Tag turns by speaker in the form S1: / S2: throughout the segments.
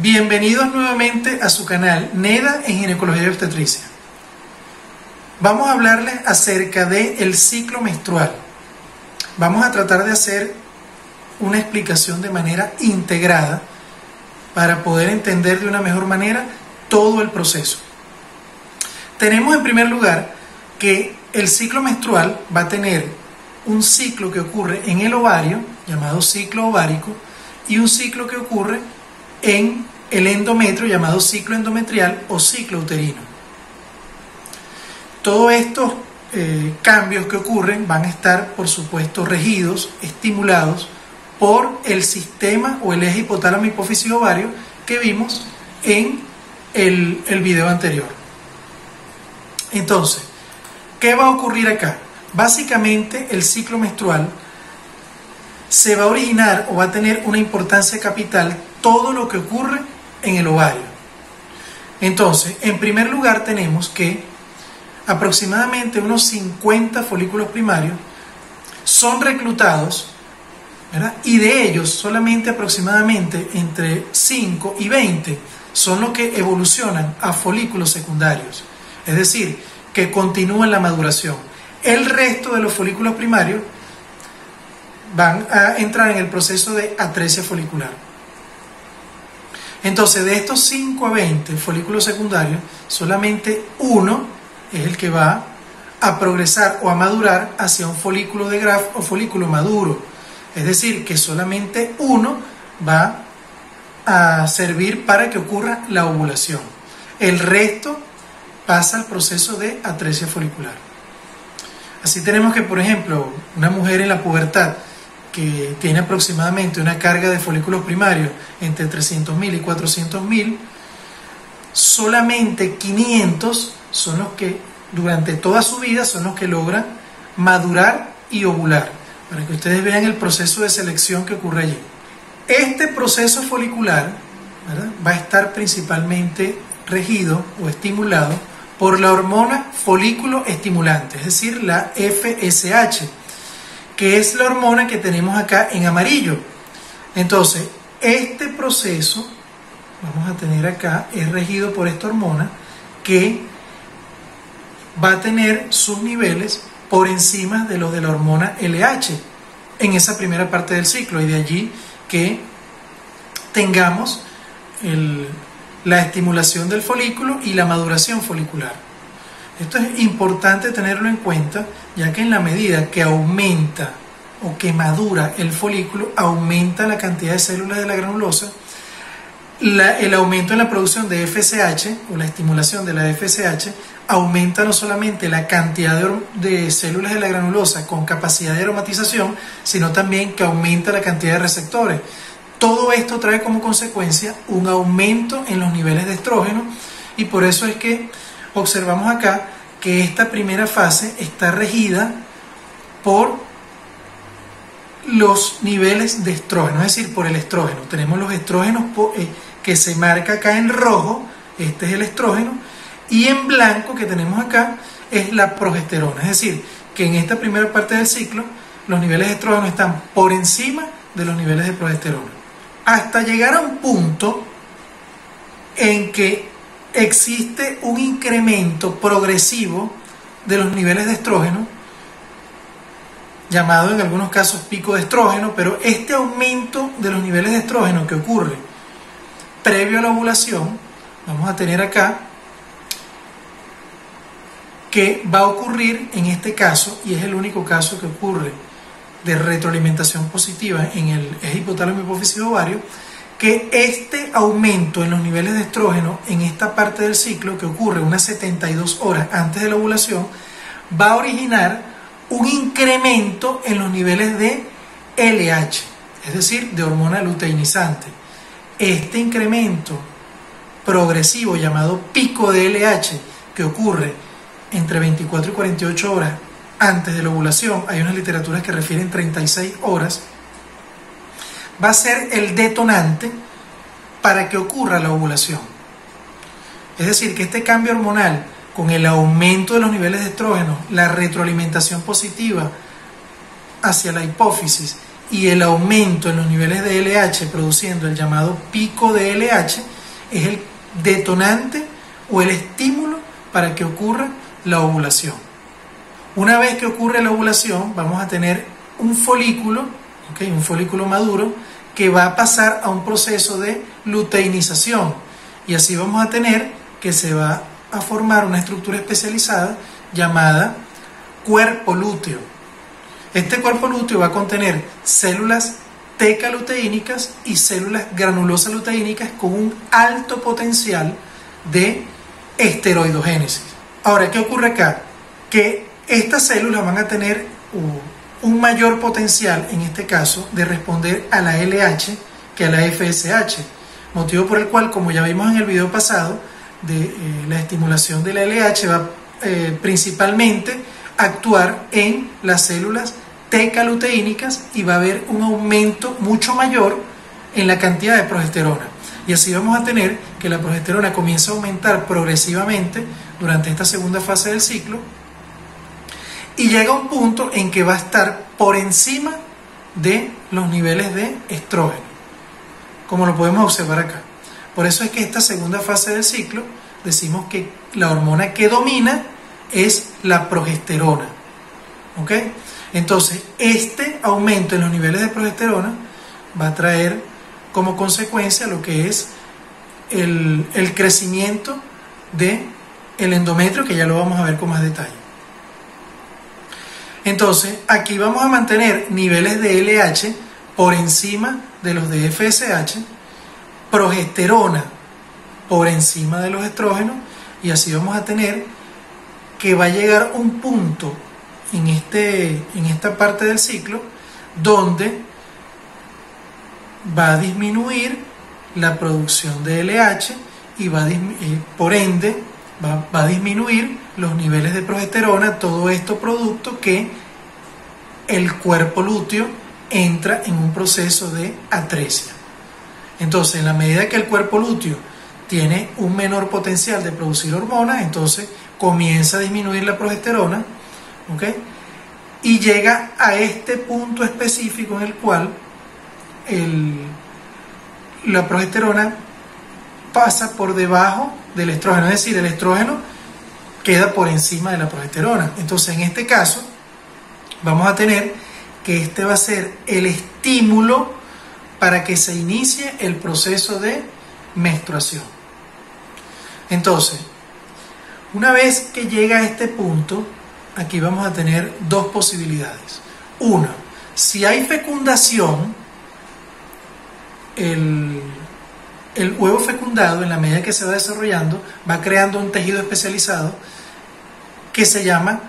S1: Bienvenidos nuevamente a su canal NEDA en Ginecología y Obstetricia. Vamos a hablarles acerca del ciclo menstrual. Vamos a tratar de hacer una explicación de manera integrada para poder entender de una mejor manera todo el proceso. Tenemos en primer lugar que el ciclo menstrual va a tener un ciclo que ocurre en el ovario, llamado ciclo ovárico, y un ciclo que ocurre en el endometrio, llamado ciclo endometrial o ciclo uterino. Todos estos cambios que ocurren van a estar, por supuesto, regidos, estimulados por el sistema o el eje hipotálamo hipófisis ovario que vimos en el video anterior. Entonces, ¿qué va a ocurrir acá? Básicamente, el ciclo menstrual se va a originar o va a tener una importancia capital todo lo que ocurre en el ovario. Entonces, en primer lugar tenemos que aproximadamente unos 50 folículos primarios son reclutados, ¿verdad? Y de ellos solamente aproximadamente entre 5 y 20 son los que evolucionan a folículos secundarios, es decir, que continúan la maduración. El resto de los folículos primarios van a entrar en el proceso de atresia folicular. Entonces, de estos 5 a 20 folículos secundarios, solamente uno es el que va a progresar o a madurar hacia un folículo de Graf o folículo maduro. Es decir, que solamente uno va a servir para que ocurra la ovulación. El resto pasa al proceso de atresia folicular. Así tenemos que, por ejemplo, una mujer en la pubertad que tiene aproximadamente una carga de folículos primarios entre 300.000 y 400.000, solamente 500 son los que durante toda su vida son los que logran madurar y ovular, para que ustedes vean el proceso de selección que ocurre allí. Este proceso folicular, ¿verdad?, va a estar principalmente regido o estimulado por la hormona folículo estimulante, es decir, la FSH, que es la hormona que tenemos acá en amarillo. Entonces, este proceso, vamos a tener acá, es regido por esta hormona que va a tener sus niveles por encima de los de la hormona LH en esa primera parte del ciclo, y de allí que tengamos la estimulación del folículo y la maduración folicular. Esto es importante tenerlo en cuenta, ya que en la medida que aumenta o que madura el folículo, aumenta la cantidad de células de la granulosa. El aumento en la producción de FSH o la estimulación de la FSH aumenta no solamente la cantidad de células de la granulosa con capacidad de aromatización, sino también que aumenta la cantidad de receptores. Todo esto trae como consecuencia un aumento en los niveles de estrógeno, y por eso es que observamos acá que esta primera fase está regida por los niveles de estrógeno, es decir, por el estrógeno. Tenemos los estrógenos que se marca acá en rojo, este es el estrógeno, y en blanco que tenemos acá es la progesterona. Es decir, que en esta primera parte del ciclo los niveles de estrógeno están por encima de los niveles de progesterona, hasta llegar a un punto en que existe un incremento progresivo de los niveles de estrógeno, llamado en algunos casos pico de estrógeno, pero este aumento de los niveles de estrógeno que ocurre previo a la ovulación, vamos a tener acá que va a ocurrir en este caso, y es el único caso que ocurre de retroalimentación positiva en el eje hipotálamo hipófisis ovario, que este aumento en los niveles de estrógeno en esta parte del ciclo, que ocurre unas 72 horas antes de la ovulación, va a originar un incremento en los niveles de LH, es decir, de hormona luteinizante. Este incremento progresivo, llamado pico de LH, que ocurre entre 24 y 48 horas antes de la ovulación, hay unas literaturas que refieren 36 horas, va a ser el detonante para que ocurra la ovulación. Es decir, que este cambio hormonal, con el aumento de los niveles de estrógeno, la retroalimentación positiva hacia la hipófisis y el aumento en los niveles de LH produciendo el llamado pico de LH, es el detonante o el estímulo para que ocurra la ovulación. Una vez que ocurre la ovulación, vamos a tener un folículo, ¿okay? Un folículo maduro, que va a pasar a un proceso de luteinización. Y así vamos a tener que se va a formar una estructura especializada llamada cuerpo lúteo. Este cuerpo lúteo va a contener células teca-luteínicas y células granulosas luteínicas con un alto potencial de esteroidogénesis. Ahora, ¿qué ocurre acá? Que estas células van a tener un mayor potencial, en este caso, de responder a la LH que a la FSH, motivo por el cual, como ya vimos en el video pasado, la estimulación de la LH va principalmente a actuar en las células teca-luteínicas y va a haber un aumento mucho mayor en la cantidad de progesterona. Y así vamos a tener que la progesterona comienza a aumentar progresivamente durante esta segunda fase del ciclo y llega a un punto en que va a estar por encima de los niveles de estrógeno, como lo podemos observar acá. Por eso es que esta segunda fase del ciclo decimos que la hormona que domina es la progesterona. ¿Ok? Entonces, este aumento en los niveles de progesterona va a traer como consecuencia lo que es el crecimiento del endometrio, que ya lo vamos a ver con más detalle. Entonces, aquí vamos a mantener niveles de LH por encima de los de FSH, progesterona por encima de los estrógenos, y así vamos a tener que va a llegar un punto en esta parte del ciclo donde va a disminuir la producción de LH y por ende va a disminuir los niveles de progesterona, todo esto producto que el cuerpo lúteo entra en un proceso de atresia. Entonces, en la medida que el cuerpo lúteo tiene un menor potencial de producir hormonas, entonces comienza a disminuir la progesterona, ¿ok? Y llega a este punto específico en el cual la progesterona pasa por debajo del estrógeno, es decir, el estrógeno queda por encima de la progesterona. Entonces, en este caso, vamos a tener que este va a ser el estímulo para que se inicie el proceso de menstruación. Entonces, una vez que llega a este punto, aquí vamos a tener dos posibilidades. Una, si hay fecundación, el huevo fecundado, en la medida que se va desarrollando, va creando un tejido especializado que se llama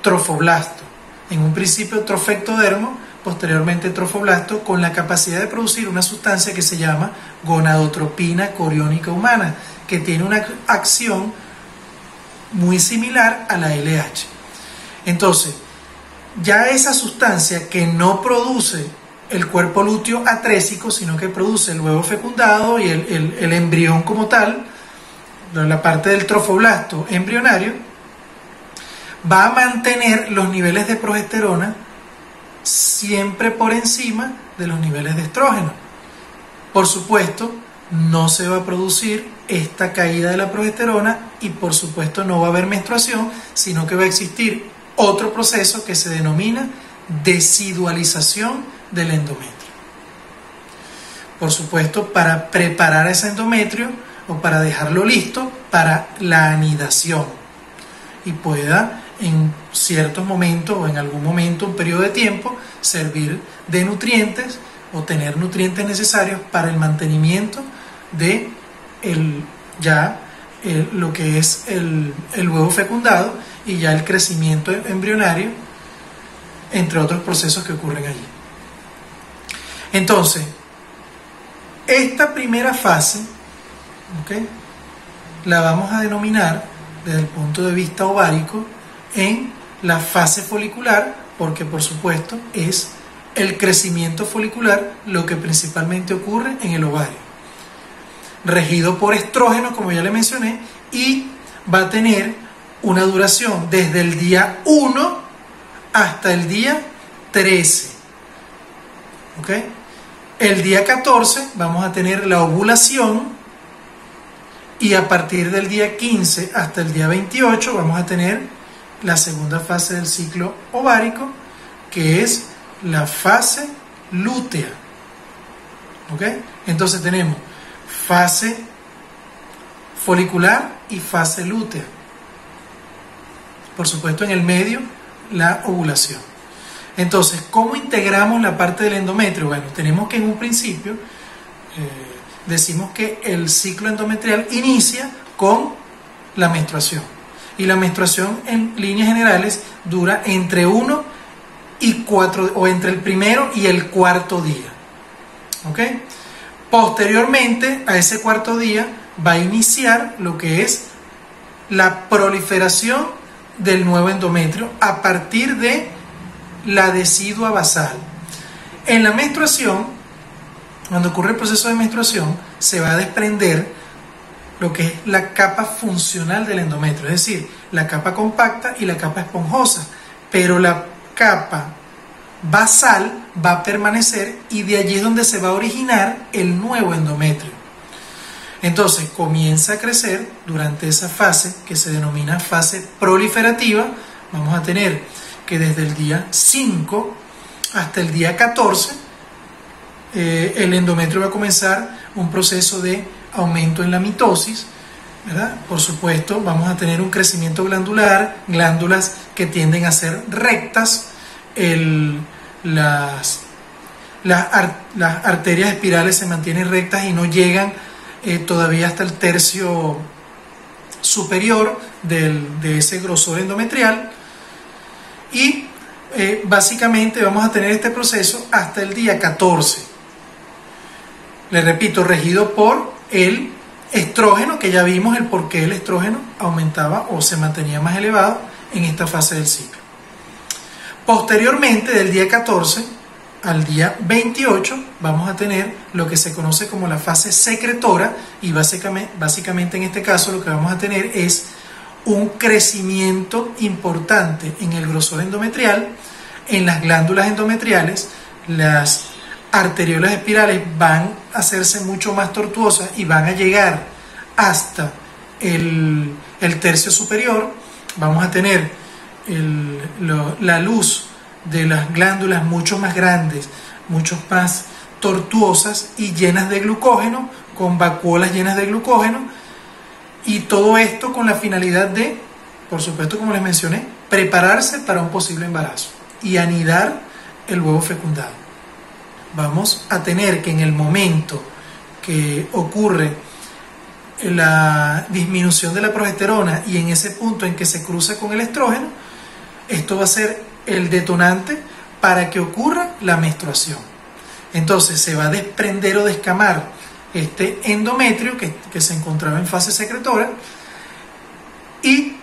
S1: trofoblasto. En un principio trofectodermo, posteriormente trofoblasto, con la capacidad de producir una sustancia que se llama gonadotropina coriónica humana, que tiene una acción muy similar a la LH. Entonces, ya esa sustancia que no produce el cuerpo lúteo atrésico, sino que produce el huevo fecundado y el embrión como tal, la parte del trofoblasto embrionario, va a mantener los niveles de progesterona siempre por encima de los niveles de estrógeno. Por supuesto, no se va a producir esta caída de la progesterona y por supuesto no va a haber menstruación, sino que va a existir otro proceso que se denomina desidualización del endometrio. Por supuesto, para preparar ese endometrio o para dejarlo listo para la anidación y pueda en ciertos momentos o en algún momento, un periodo de tiempo, servir de nutrientes o tener nutrientes necesarios para el mantenimiento de lo que es el huevo fecundado y ya el crecimiento embrionario, entre otros procesos que ocurren allí. Entonces, esta primera fase, ¿okay?, la vamos a denominar desde el punto de vista ovárico en la fase folicular, porque por supuesto es el crecimiento folicular lo que principalmente ocurre en el ovario, regido por estrógeno, como ya le mencioné, y va a tener una duración desde el día 1 hasta el día 13. ¿Ok? El día 14 vamos a tener la ovulación, Y a partir del día 15 hasta el día 28 vamos a tener la segunda fase del ciclo ovárico, que es la fase lútea. ¿Ok? Entonces tenemos fase folicular y fase lútea. Por supuesto, en el medio, la ovulación. Entonces, ¿cómo integramos la parte del endometrio? Bueno, tenemos que en un principio decimos que el ciclo endometrial inicia con la menstruación. Y la menstruación, en líneas generales, dura entre 1 y 4, o entre el primero y el cuarto día. ¿Ok? Posteriormente a ese cuarto día va a iniciar lo que es la proliferación del nuevo endometrio a partir de la decidua basal. En la menstruación, cuando ocurre el proceso de menstruación, se va a desprender lo que es la capa funcional del endometrio, es decir, la capa compacta y la capa esponjosa, pero la capa basal va a permanecer y de allí es donde se va a originar el nuevo endometrio. Entonces comienza a crecer durante esa fase que se denomina fase proliferativa. Vamos a tener que desde el día 5 hasta el día 14 el endometrio va a comenzar un proceso de aumento en la mitosis, ¿verdad? Por supuesto, vamos a tener un crecimiento glandular, glándulas que tienden a ser rectas, las arterias espirales se mantienen rectas y no llegan todavía hasta el tercio superior de ese grosor endometrial. Y básicamente vamos a tener este proceso hasta el día 14. Le repito, regido por el estrógeno, que ya vimos el por qué el estrógeno aumentaba o se mantenía más elevado en esta fase del ciclo. Posteriormente, del día 14 al día 28, vamos a tener lo que se conoce como la fase secretora, y básicamente en este caso lo que vamos a tener es un crecimiento importante en el grosor endometrial, en las glándulas endometriales. Las arteriolas espirales van a hacerse mucho más tortuosas y van a llegar hasta el tercio superior. Vamos a tener la luz de las glándulas mucho más grandes, mucho más tortuosas y llenas de glucógeno, con vacuolas llenas de glucógeno, y todo esto con la finalidad de, por supuesto, como les mencioné, prepararse para un posible embarazo y anidar el huevo fecundado. Vamos a tener que en el momento que ocurre la disminución de la progesterona y en ese punto en que se cruza con el estrógeno, esto va a ser el detonante para que ocurra la menstruación. Entonces se va a desprender o descamar este endometrio que se encontraba en fase secretora, y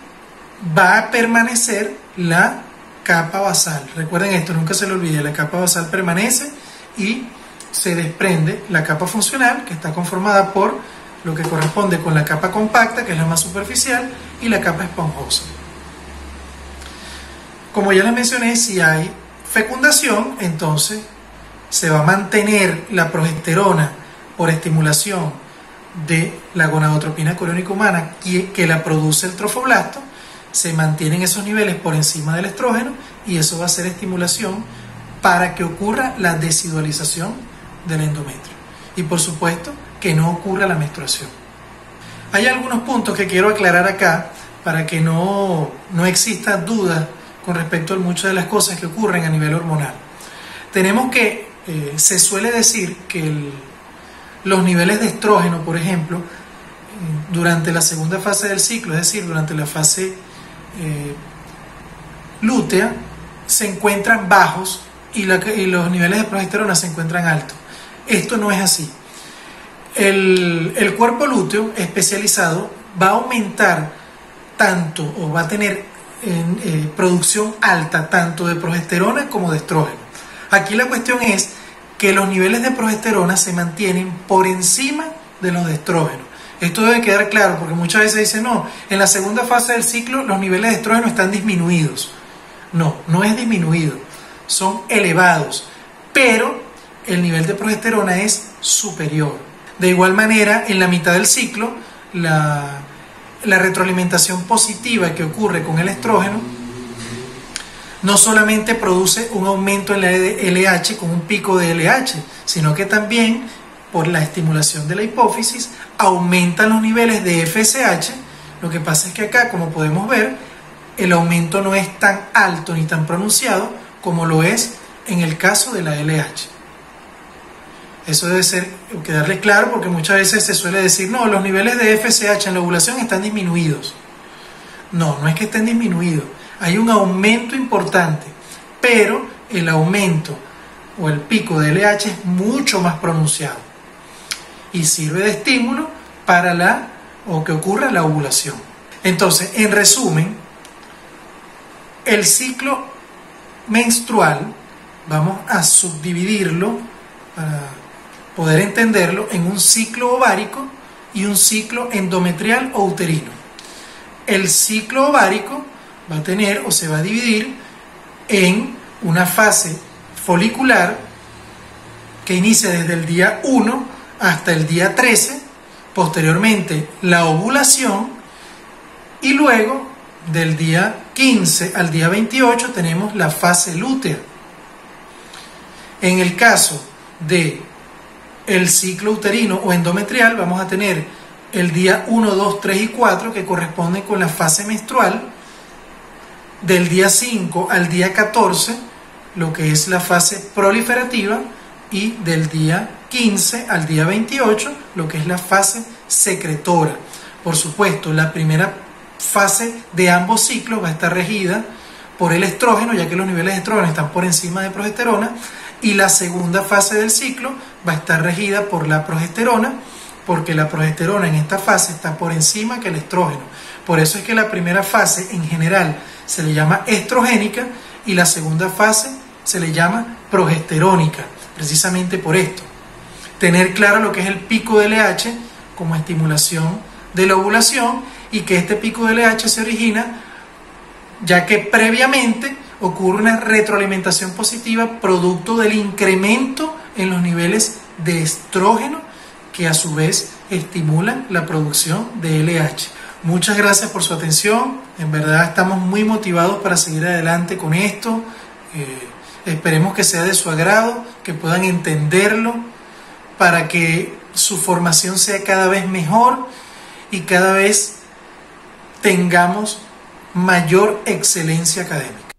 S1: va a permanecer la capa basal. Recuerden esto, nunca se lo olvide, la capa basal permanece y se desprende la capa funcional, que está conformada por lo que corresponde con la capa compacta, que es la más superficial, y la capa esponjosa. Como ya les mencioné, si hay fecundación, entonces se va a mantener la progesterona por estimulación de la gonadotropina coriónica humana que la produce el trofoblasto. Se mantienen esos niveles por encima del estrógeno y eso va a ser estimulación para que ocurra la desidualización del endometrio y, por supuesto, que no ocurra la menstruación. Hay algunos puntos que quiero aclarar acá para que no exista duda con respecto a muchas de las cosas que ocurren a nivel hormonal. Tenemos que, se suele decir que los niveles de estrógeno, por ejemplo, durante la segunda fase del ciclo, es decir, durante la fase lútea, se encuentran bajos y los niveles de progesterona se encuentran altos. Esto no es así. El cuerpo lúteo especializado va a aumentar tanto, o va a tener producción alta tanto de progesterona como de estrógeno. Aquí la cuestión es que los niveles de progesterona se mantienen por encima de los de estrógeno. Esto debe quedar claro, porque muchas veces dicen, no, en la segunda fase del ciclo los niveles de estrógeno están disminuidos. No, no es disminuido, son elevados, pero el nivel de progesterona es superior. De igual manera, en la mitad del ciclo, la retroalimentación positiva que ocurre con el estrógeno no solamente produce un aumento en la LH con un pico de LH, sino que también por la estimulación de la hipófisis aumentan los niveles de FSH. Lo que pasa es que acá, como podemos ver, el aumento no es tan alto ni tan pronunciado como lo es en el caso de la LH. Eso debe quedarle claro, porque muchas veces se suele decir, no, los niveles de FSH en la ovulación están disminuidos. No, no es que estén disminuidos, hay un aumento importante, pero el aumento o el pico de LH es mucho más pronunciado y sirve de estímulo para que ocurra la ovulación. Entonces, en resumen, el ciclo menstrual, vamos a subdividirlo para poder entenderlo en un ciclo ovárico y un ciclo endometrial o uterino. El ciclo ovárico va a tener o se va a dividir en una fase folicular que inicia desde el día 1 hasta el día 13, posteriormente la ovulación, y luego del día 15 al día 28 tenemos la fase lútea. En el caso de el ciclo uterino o endometrial vamos a tener el día 1, 2, 3 y 4 que corresponden con la fase menstrual, del día 5 al día 14 lo que es la fase proliferativa, y del día 15 al día 28 lo que es la fase secretora. Por supuesto, la primera fase de ambos ciclos va a estar regida por el estrógeno, ya que los niveles de estrógeno están por encima de progesterona, y la segunda fase del ciclo va a estar regida por la progesterona, porque la progesterona en esta fase está por encima que el estrógeno. Por eso es que la primera fase en general se le llama estrogénica y la segunda fase se le llama progesterónica, precisamente por esto. Tener claro lo que es el pico de LH como estimulación de la ovulación, y que este pico de LH se origina ya que previamente ocurre una retroalimentación positiva producto del incremento en los niveles de estrógeno, que a su vez estimulan la producción de LH. Muchas gracias por su atención. En verdad estamos muy motivados para seguir adelante con esto. Esperemos que sea de su agrado, que puedan entenderlo, para que su formación sea cada vez mejor y cada vez tengamos mayor excelencia académica.